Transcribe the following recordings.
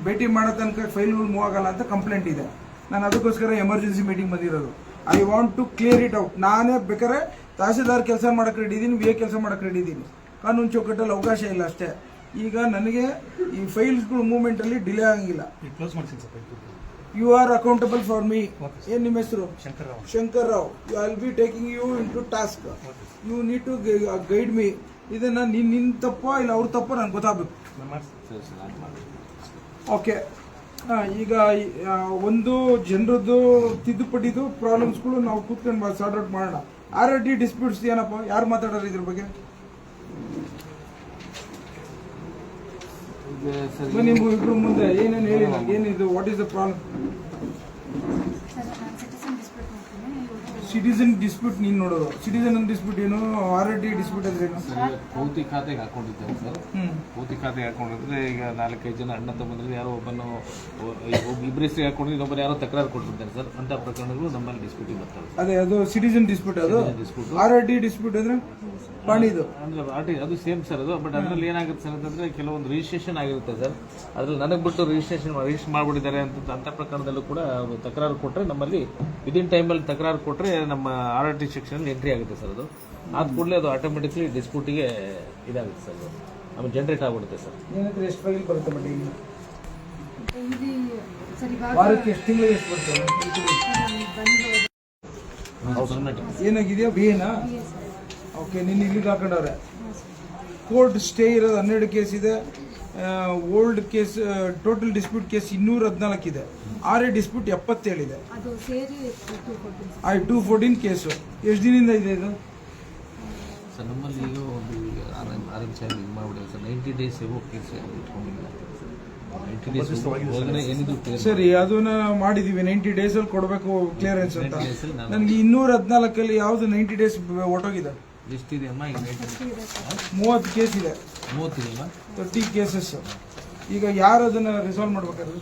ಭೇಟಿ ಮಾಡೋ ತನಕ ಫೈಲ್ಗಳು ಮೂವ್ ಆಗಲ್ಲ ಅಂತ ಕಂಪ್ಲೇಂಟ್ ಇದೆ. ನಾನು ಅದಕ್ಕೋಸ್ಕರ ಎಮರ್ಜೆನ್ಸಿ ಮೀಟಿಂಗ್ ಬಂದಿರೋದು. I want to clear it out. ನಾನೇ ಬೇಕಾದ್ರೆ ತಹಸೀಲ್ದಾರ್ ಕೆಲಸ ಮಾಡಕ್ಕೆ ರೆಡಿ ಇದ್ದೀನಿ, ವಿ ಎ ಕೆಲಸ ಮಾಡಕ್ಕೆ ರೆಡಿ ಇದ್ದೀನಿ. ಕಾನೂನು ಚೌಕಟ್ಟಲ್ಲಿ ಅವಕಾಶ ಇಲ್ಲ ಅಷ್ಟೇ. ಈಗ ನನಗೆ ಈ ಫೈಲ್ಸ್ಗಳು ಮೂವ್ಮೆಂಟಲ್ಲಿ ಡಿಲೇ ಆಗಂಗಿಲ್ಲ. You are accountable for me. ಏನು ನಿಮ್ಮ ಹೆಸರು? Shankar Rao. I will be taking you into task. You need to guide me. ಇದನ್ನ ನಿನ್ನ ತಪ್ಪೋ ಇಲ್ಲ ಅವ್ರ ತಪ್ಪೋ ನನಗೆ ಗೊತ್ತಾಗಬೇಕು. ಓಕೆ, ಈಗ ಒಂದು ಜನರದ್ದು ತಿದ್ದುಪಡಿದು ಪ್ರಾಬ್ಲಮ್ಸ್ಗಳು ನಾವು ಕೂತ್ಕೊಂಡು ಸಾರ್ಟ್ ಔಟ್ ಮಾಡೋಣ. RRT ಡಿಸ್ಪ್ಯೂಟ್ಸ್ ಏನಪ್ಪ, ಯಾರು ಮಾತಾಡೋರು ಇದ್ರ ಬಗ್ಗೆ? ನಿಮ್ಗೆ ಇಬ್ರು ಮುಂದೆ ಏನೇನು ಹೇಳಿ ನನಗೆ, ಏನಿದು, what is the problem? Citizen dispute ನೀನು ನೋಡೋದು. ಸಿಟಿಸನ್ ಡಿಸ್ಪ್ಯೂಟ್ ಏನು, RRT ಡಿಸ್ಪ್ಯೂಟ್ ಅಂದ್ರೆ ಏನು? ಪೌತಿ ಖಾತೆಗೆ ಹಾಕೊಂಡಿದ್ದೇವೆ ಸರ್. ಪೌತಿ ಖಾತೆಗೆ ಹಾಕೊಂಡಿದ್ರೆ ಈಗ 4-5 ಜನ ಅಣ್ಣ ತಮ್ಮಂದ್ರೆ ಯಾರೋ ಒಬ್ಬನು ಇಬ್ಬರು ಹೆಸರಿಗೆ ಹಾಕೊಂಡಿದ್ದು ಇನ್ನೊಬ್ಬರು ಯಾರೋ ತಕರಾರು ಕೊಟ್ಟಿರ್ತಾರೆ ಸರ್. ಅಂತ ಪ್ರಕರಣಗಳು ನಮ್ಮಲ್ಲಿ ಡಿಸ್ಪ್ಯೂಟ್ ಬರ್ತಾರೆ. ಅದೇ ಅದು ಸಿಟಿಸನ್ ಡಿಸ್ಪ್ಯೂಟ್. ಅದು RRT ಡಿಸ್ಪ್ಯೂಟ್ ಅಂದ್ರೆ ಪಾಣಿದು ಅಂದ್ರೆ ಅದು ಸೇಮ್ ಸರ್ ಅದು. ಬಟ್ ಅದ್ರಲ್ಲಿ ಏನಾಗುತ್ತೆ ಸರ್ ಅಂತಂದ್ರೆ ಕೆಲವೊಂದು ರಿಜಿಸ್ಟ್ರೇಷನ್ ಆಗಿರುತ್ತೆ ಸರ್. ಅದ್ರಲ್ಲಿ ನನಗೆ ಬಿಟ್ಟು ರಿಜಿಸ್ಟ್ರೇಷನ್ ಮಾಡ್ಬಿಟ್ಟಿದ್ದಾರೆ ಅಂತ ಪ್ರಕರಣದಲ್ಲೂ ಕೂಡ ತಕರಾರು ಕೊಟ್ಟರೆ ನಮ್ಮಲ್ಲಿ ವಿದಿನ್ ಟೈಮಲ್ಲಿ ತಕರಾರು ಕೊಟ್ಟರೆ ನಮ್ಮ RRT ಸೆಕ್ಷನ್ ಎಂಟ್ರಿ ಆಗುತ್ತೆ ಸರ್. ಅದು ಆದ ಕೂಡಲೇ ಅದು ಆಟೋಮೆಟಿಕ್ಲಿ ಡಿಸ್ಪ್ಯೂಟಿಗೆ ಇದಾಗುತ್ತೆ ಸರ್. ಅದು ಆಮೇಲೆ ಜನರೇಟ್ ಆಗಿಬಿಡುತ್ತೆ ಸರ್. ಏನಂದ್ರೆ ಎಷ್ಟು ಫೈಲ್ ಬರುತ್ತೆ ಬಟ್ ಈಗ ವಾರಕ್ಕೆ ಎಷ್ಟು ತಿಂಗಳಿಗೆ ಎಷ್ಟು ಬರ್ತದೆ? ಏನಾಗಿದೆಯಾ ಬೇನಾ? ಓಕೆ, ನಿನ್ನ ಇಲ್ಲಿಗೆ ಹಾಕೊಂಡವ್ರೆ. ಕೋರ್ಟ್ ಸ್ಟೇ ಇರೋದು 12 ಕೇಸ್ ಇದೆ. Old case total dispute case 214 ಇದೆ. RA ಡಿಸ್ಪ್ಯೂಟ್ 77 ಇದೆ. 214 ಕೇಸು. ಎಷ್ಟು ದಿನದಿಂದ ಇದೆ ಇದು ಸರ್? ನಮ್ಮಲ್ಲಿ ಈಗ ಒಂದು ಆರೆಂಜ್ ಇದು ಮಾಡಿಬಿಡಿದೆ ಸರ್. 90 ಡೇಸ್ ಎವೋ ಕೇಸ್ ಇಟ್ಕೊಂಡಿಲ್ಲ. 90 ಡೇಸ್ ಏನಿದು ಸರಿ, ಅದನ್ನ ಮಾಡಿದೀವಿ. 90 ಡೇಸ್ ಅಲ್ಲಿ ಕೊಡಬೇಕು ಕ್ಲಿಯರೆನ್ಸ್ ಅಂತ. ನನಗೆ 214 ಯಾವ್ದು 90 ಡೇಸ್ ಹೊರಟೋಗಿದೆ? ಎಷ್ಟಿದೆ ಅಮ್ಮ? 30 ಕೇಸ್ ಇದೆ. 30 ಕೇಸಸ್. ಈಗ ಯಾರು ಅದನ್ನ ರಿಸಾಲ್ವ್ ಮಾಡ್ಬೇಕಾದ್ರೆ?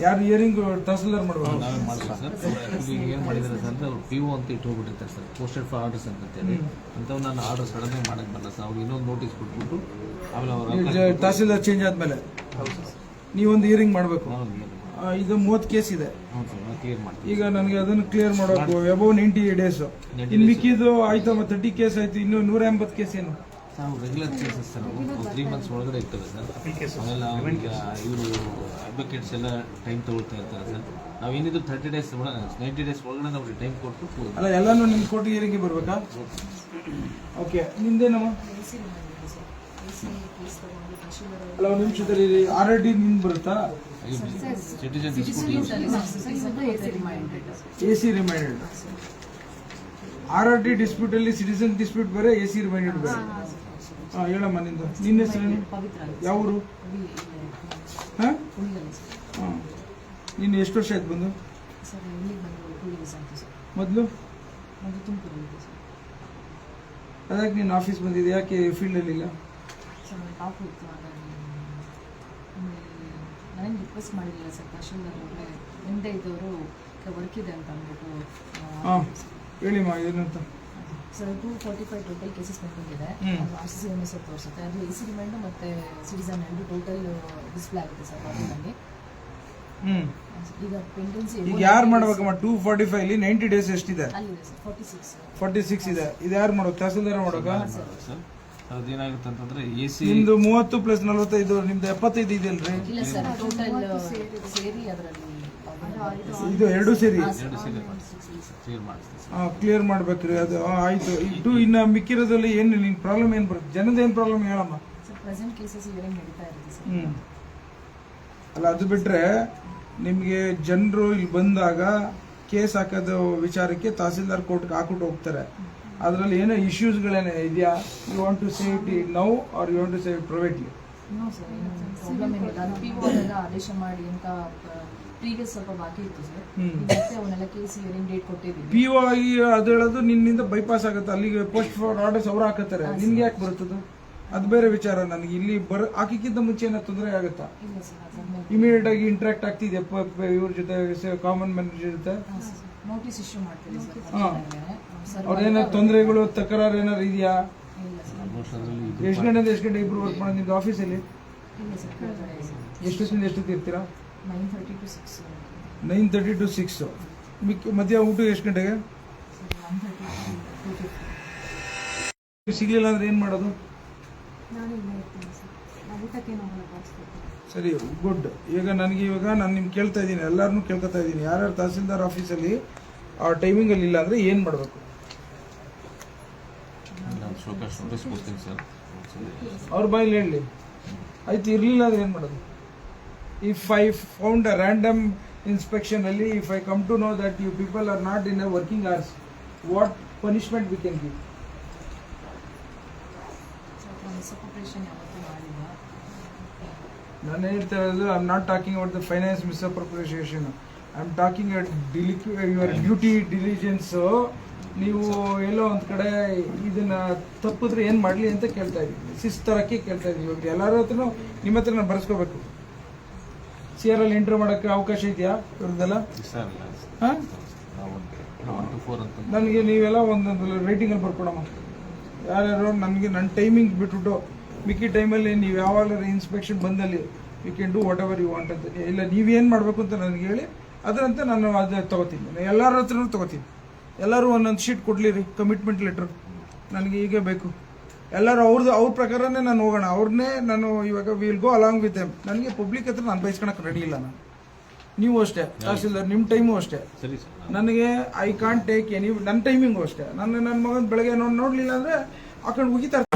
ಯಾರು ಹಿಯರಿಂಗ್? ತಹಸೀಲ್ದಾರ್ ಮಾಡಬೇಕು. ನಾವೇ ಮಾಡ್ತೀವಿ ಸರ್. ಏನು ಮಾಡಿದ್ದಾರೆ ಸರ್ ಅಂದ್ರೆ ಅವ್ರು PO ಅಂತ ಇಟ್ಟು ಹೋಗ್ಬಿಟ್ಟಿರ್ತಾರೆ ಸರ್, ಪೋಸ್ಟೆಡ್ ಫಾರ್ ಆರ್ಡರ್ಸ್ ಅಂತೇಳಿ. ಅಂಥವು ನಾನು ಆರ್ಡರ್ ಸಡನ್ ಆಗಿ ಮಾಡಕ್ಕೆ ಬರಲ್ಲ ಸರ್. ಅವ್ರು ಇನ್ನೊಂದು ನೋಟಿಸ್ ಕೊಟ್ಬಿಟ್ಟು ಆಮೇಲೆ ಅವರು ತಹಸೀಲ್ದಾರ್ ಚೇಂಜ್ ಆದ್ಮೇಲೆ ನೀವೊಂದು ಹಿಯರಿಂಗ್ ಮಾಡಬೇಕು. ಇದು 30 ಕೇಸ್ ಇದೆ. ಈಗ ನನಗೆ ಅದನ್ನು ಕ್ಲಿಯರ್ ಮಾಡಬೇಕು. Above 90 days. ಇನ್ನು ಮಿಕ್ಕಿದ್ದು ಆಯ್ತಮ್ಮ 30 ಕೇಸ್ ಆಯ್ತು. ಇನ್ನು 180 ಕೇಸ್ ಏನು? Regular cases sir. 3 ಮಂತ್ಸ್ ಒಳಗಡೆ ಇರ್ತದೆ ಸರ್. ಆಮೇಲೆ ಇವರು ಅಡ್ವೊಕೇಟ್ಸ್ ಎಲ್ಲ ಟೈಮ್ ತಗೊಳ್ತಾ ಇರ್ತಾರೆ ಸರ್. ನಾವೇನಿದ್ರು 30 ಡೇಸ್ 90 ಡೇಸ್ ಒಳಗಡೆ ನಾವು ಟೈಮ್ ಕೊಟ್ಟು ಅಲ್ಲ, ಎಲ್ಲಾನು ನಿಮ್ಮ ಕೋರ್ಟ್ ಹಿಯರಿಂಗ್ಗೆ ಬರಬೇಕಾ? ಓಕೆ, ನಿಂದೇನಮ್ಮ? ಅಲ್ಲ, ಒಂದು ನಿಮಿಷದಲ್ಲಿ RRT ನಿಂದು ಬರುತ್ತಾ? Citizen AC reminded. RRT dispute ಅಲ್ಲಿ ಸಿಟಿಸನ್ ಡಿಸ್ಪ್ಯೂಟ್ ಬೇರೆ, AC ರಿಮೈಂಡೆಡ್ ಬೇರೆ. ಹೇಳಮ್ಮ ನಿಂದು. ನಿನ್ನ ಹೆಸರು ಯಾವರು? ನೀನು ಎಷ್ಟು ವರ್ಷ ಆಯ್ತು ಬಂದು? ಮೊದಲು ಅದಕ್ಕೆ ನೀನು ಆಫೀಸ್ ಬಂದಿದೆ, ಯಾಕೆ ಫೀಲ್ಡಲ್ಲಿ ಇಲ್ಲ? ನನಗೆ ರಿಕ್ವೆಸ್ಟ್ ಮಾಡಿಲ್ಲ ಸರ್. ತಹಶೀಲ್ದಾರ್ ಹಿಂದೆ ಇದ್ದವರು ವರ್ಕ್ ಇದೆ ಅಂತ ಅಂದ್ಬಿಟ್ಟು. ಹೇಳಿಮ್ಮ ಏನಂತ ಸರ್. 245 ಟೋಟಲ್ ಕೇಸಸ್ ಬಂದಿದೆ. RCMS ತೋರಿಸುತ್ತೆ. ಅದು AC ರಿಮೈಂಡ್ ಮತ್ತೆ ಸಿಟಿಸನ್ ಎರಡು ಟೋಟಲ್ ಡಿಸ್ಪ್ಲೇ ಆಗುತ್ತೆ ಸರ್ ಅದರಲ್ಲಿ. ಈಗ ಪೆಂಡೆನ್ಸಿ ಈಗ ಯಾರು ಮಾಡ್ಬೇಕಮ್ಮ? 245 ಅಲ್ಲಿ 90 ಡೇಸ್ ಎಷ್ಟಿದೆ? ಅಲ್ಲಿದೆ ಸರ್. 46 ಇದೆ. ಇದು ಯಾರು ಮಾಡೋದು? ತಹಸೀಲ್ದಾರ್ ಮಾಡೋಕ? ಅದೇನಾಗುತ್ತೆ ಅಂತಂದ್ರೆ AC ನಿಮ್ದು 30 + 45, ನಿಮ್ದು 75 ಇದೆಯಲ್ರಿ? ಇಲ್ಲ ಸರ್, ಟೋಟಲ್ ಸೇರಿ ಅದರಲ್ಲಿ ಇದು ಎರಡು ಸೇರಿ ಕ್ಲಿಯರ್ ಕ್ಲಿಯರ್ ಮಾಡಿಸ್ತೀವಿ ಮಾಡ್ಬೇಕ್ರಿ. ಅದು ಆಯ್ತು. ಇದು ಇನ್ನು ಮಿಕ್ಕಿರೋದ್ರಲ್ಲಿ ಏನು ನಿನ್ ಪ್ರಾಬ್ಲಮ್ ಏನು ಬರುತ್ತೆ? ಜನದ ಏನು ಪ್ರಾಬ್ಲಮ್ ಹೇಳಮ್ಮ? ಸರ್, ಪ್ರೆಸೆಂಟ್ ಕೇಸಸ್ ಹಿಯರಿಂಗ್ ನಡೀತಾ ಇರುತ್ತೆ ಸರ್. ಅಲ್ಲ, ಅದು ಬಿಟ್ರೆ ನಿಮಗೆ ಜನರು ಇಲ್ಲಿ ಬಂದಾಗ ಕೇಸ್ ಹಾಕೋದು ವಿಚಾರಕ್ಕೆ ತಹಸೀಲ್ದಾರ್ ಕೋರ್ಟ್ಗೆ ಹಾಕ್ಬಿಟ್ಟು ಹೋಗ್ತಾರೆ. ಅದರಲ್ಲಿ ಏನೋ ಇಶ್ಯೂಸ್ಗಳೇನೇ ಇದೆಯಾ? You want to save it now or you want to save it privately? No sir, problem ಏನಿಲ್ಲ. ಅದು PO ಎಲ್ಲ ಆದೇಶ ಮಾಡಿ ಅಂತ ಪ್ರೀವಿಯಸ್ ಸ್ವಲ್ಪ ಬಾಕಿ ಇತ್ತು ಸರ್. ಮತ್ತೆ ಅವನ್ನೆಲ್ಲ ಕೇಸ್ ಹಿಯರಿಂಗ್ ಡೇಟ್ ಕೊಟ್ಟಿದ್ದೀವಿ. PO ಆಗಿ ಅದು ಹೇಳೋದು ನಿನ್ನಿಂದ ಬೈಪಾಸ್ ಆಗುತ್ತೆ. ಅಲ್ಲಿಗೆ ಪೋಸ್ಟ್ ಫಾರ್ ಆರ್ಡರ್ಸ್ ಅವ್ರು ಹಾಕತ್ತಾರೆ. ನಿನ್ಗೆ ಯಾಕೆ ಬರುತ್ತದು? ಅದು ಬೇರೆ ವಿಚಾರ. ನನಗೆ ಇಲ್ಲಿ ಹಾಕಿಕ್ಕಿಂತ ಮುಂಚೆ ಏನೋ ತೊಂದರೆ ಆಗುತ್ತಾ? ಇಮಿಡಿಯೇಟ್ ಆಗಿ ಇಂಟ್ರಾಕ್ಟ್ ಆಗ್ತಿದೆ ಇವ್ರ ಜೊತೆ, ಕಾಮನ್ ಮ್ಯಾನೇಜರ್ ಜೊತೆ? ನೋಟಿಸ್ ಇಶ್ಯೂ ಮಾಡ್ತೀವಿ ಸರ್. ಅವ್ರೇನಾದ್ರು ತೊಂದರೆಗಳು ತಕರಾರು ಏನಾದ್ರು ಇದೆಯಾ? ಎಷ್ಟು ಗಂಟೆಯಿಂದ ಎಷ್ಟು ಗಂಟೆ ಇಬ್ರು ವರ್ಕ್ ಮಾಡೋದು ನಿಮ್ದು ಆಫೀಸಲ್ಲಿ? ಇಲ್ಲ ಸರ್ ಕೆಳಗಡೆ ಎಷ್ಟೊತ್ತಿಂದ ಎಷ್ಟೊತ್ತು ಇರ್ತೀರಾ? 9:30 to 6 9:30 to 6. ಮಧ್ಯ ಊಟ ಎಷ್ಟು ಗಂಟೆಗೆ? 1:30 to 2:50. ಸಿಗಲಿಲ್ಲ ಅಂದ್ರೆ ಏನು ಮಾಡೋದು? ನಾನು ಇಲ್ಲೇ ಇರ್ತೀನಿ ಸರ್. ನಾವು ಊಟಕ್ಕೆ ನಾವು ಬಳಸ್ತೀವಿ. ಸರಿ, ಗುಡ್. ಈಗ ನಾನು ನಿಮ್ಗೆ ಕೇಳ್ತಾ ಇದ್ದೀನಿ, ಎಲ್ಲರನ್ನೂ ಕೇಳ್ಕೊತಾ ಇದ್ದೀನಿ, ಯಾರ್ಯಾರು ತಹಸೀಲ್ದಾರ್ ಆಫೀಸಲ್ಲಿ ಆ ಟೈಮಿಂಗಲ್ಲಿ ಇಲ್ಲ ಅಂದರೆ ಏನು ಮಾಡಬೇಕು? ನಾನು ಶೋಕಾಸ್ ನೋಟಿಸ್ ಕೊಡ್ತೀನಿ ಸರ್. ಅವ್ರ ಬಾಯಲ್ಲಿ ಹೇಳಲಿ. ಆಯ್ತು, ಇರಲಿಲ್ಲ ಅಂದ್ರೆ ಏನು ಮಾಡೋದು? If I found a random ಇನ್ಸ್ಪೆಕ್ಷನಲ್ಲಿ if I come to know that you people are not in a working hours, what punishment we can give? Misappropriation ಯಾವತ್ತೂ ಮಾಡಿಲ್ಲ. ನಾನು ಹೇಳ್ತಾ ಇರೋದು, I am not talking about the finance misappropriation, I am talking your duty diligence. ನೀವು ಎಲ್ಲೋ ಒಂದು ಕಡೆ ಇದನ್ನ ತಪ್ಪಿದ್ರೆ ಏನು ಮಾಡಲಿ ಅಂತ ಕೇಳ್ತಾ ಇದ್ದೀನಿ, ಶಿಸ್ತರಕ್ಕೆ ಕೇಳ್ತಾ ಇದ್ದೀನಿ. ಇವಾಗ ಎಲ್ಲರ ಹತ್ರನೂ ನಿಮ್ಮ ಹತ್ರ ನಾನು ಬರೆಸ್ಕೋಬೇಕು. CR ಅಲ್ಲಿ ಎಂಟ್ರಿ ಮಾಡೋಕ್ಕೆ ಅವಕಾಶ ಇದೆಯಾ ಇವ್ರದ್ದೆಲ್ಲ? ಸರ್ ಹಾಂ, 1 to 4 ಅಂತ ನನಗೆ ನೀವೆಲ್ಲ ಒಂದೊಂದು ರೈಟಿಂಗಲ್ಲಿ ಬರ್ಕೊಡಮ್ಮ. ಯಾರ್ಯಾರು ನನಗೆ ನನ್ನ ಟೈಮಿಂಗ್ ಬಿಟ್ಬಿಟ್ಟು ಮಿಕ್ಕಿ ಟೈಮಲ್ಲಿ ನೀವು ಯಾವಾಗಲೂ ಇನ್ಸ್ಪೆಕ್ಷನ್ ಬಂದಲ್ಲಿ you can do whatever you want ಅಂತ. ಇಲ್ಲ ನೀವೇನು ಮಾಡಬೇಕು ಅಂತ ನನಗೆ ಹೇಳಿ, ಅದರಂತೆ ನಾನು ಅದನ್ನ ತೊಗೋತೀನಿ. ಎಲ್ಲರ ಹತ್ರನೂ ತೊಗೋತೀನಿ. ಎಲ್ಲರೂ ಒಂದೊಂದು ಶೀಟ್ ಕೊಡಲಿರಿ, ಕಮಿಟ್ಮೆಂಟ್ ಲೆಟ್ರ್ ನನಗೆ ಈಗ ಬೇಕು. ಎಲ್ಲರೂ ಅವ್ರ ಪ್ರಕಾರನೇ ನಾನು ಹೋಗೋಣ. ಅವ್ರನ್ನೇ ನಾನು ಇವಾಗ will go along with them. ನನಗೆ ಪಬ್ಲಿಕ್ ಹತ್ರ ನಾನು ಬಯಸ್ಕೊಳಕ್ಕೆ ರೆಡಿ ಇಲ್ಲ. ನಾನು, ನೀವು ಅಷ್ಟೇ ತಹಸೀಲ್ದಾರ್, ನಿಮ್ಮ ಟೈಮು ಅಷ್ಟೇ. ಸರಿ ಸರ್. ನನಗೆ ಐ ಕಾಂಟ್ ಟೇಕ್ ಎನಿ, ನನ್ನ ಟೈಮಿಂಗು ಅಷ್ಟೇ. ನನ್ನ ಮಗನ ಬೆಳಗ್ಗೆ ನೋಡಲಿಲ್ಲ ಅಂದರೆ ಆ ಕಡೆ ಹೋಗಿತಾರೆ.